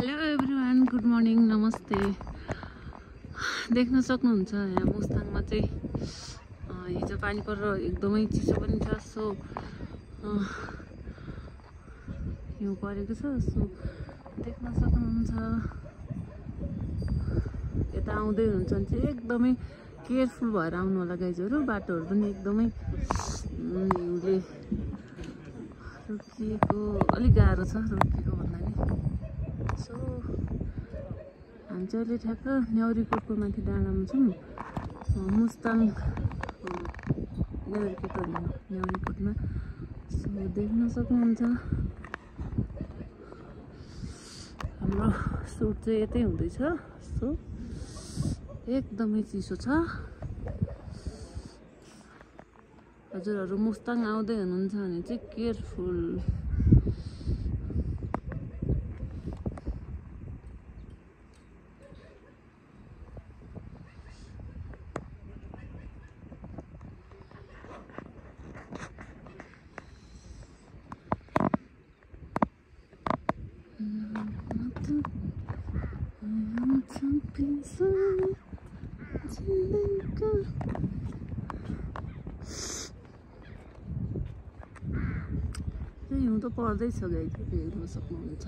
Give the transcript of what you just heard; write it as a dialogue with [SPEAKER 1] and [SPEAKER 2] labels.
[SPEAKER 1] Hello everyone, good morning, नमस्ते। देख्न सक्नुहुन्छ यहाँ मुस्ताङमा चाहिँ हिजो पानी परेर एकदमै चिसो पनि छ। सो हिउँ परेको छ। सो देख्न सक्नुहुन्छ यता आउँदै हुनुहुन्छ भने चाहिँ एकदमै केयरफुल भएर आउनु होला गाइजहरू। बाटोहरू पनि एकदमै हिउँले रोकिएको, अलिक गाह्रो छ रोकिएको भन्दा नि। सो हामी चाहिँ अहिले ठ्याक्क न्याउरीकोटको माथि डाँडामा छौँ। मुस्ताङ न्याउरीकोटमा। सो देख्न सक्नुहुन्छ हाम्रो सुट चाहिँ यतै हुँदैछ। सो एकदमै चिसो छ। हजुरहरू मुस्ताङ आउँदै हुनुहुन्छ भने चाहिँ केयरफुल। हिउँ त पर्दैछ गाइज, हेर्न सक्नुहुन्छ।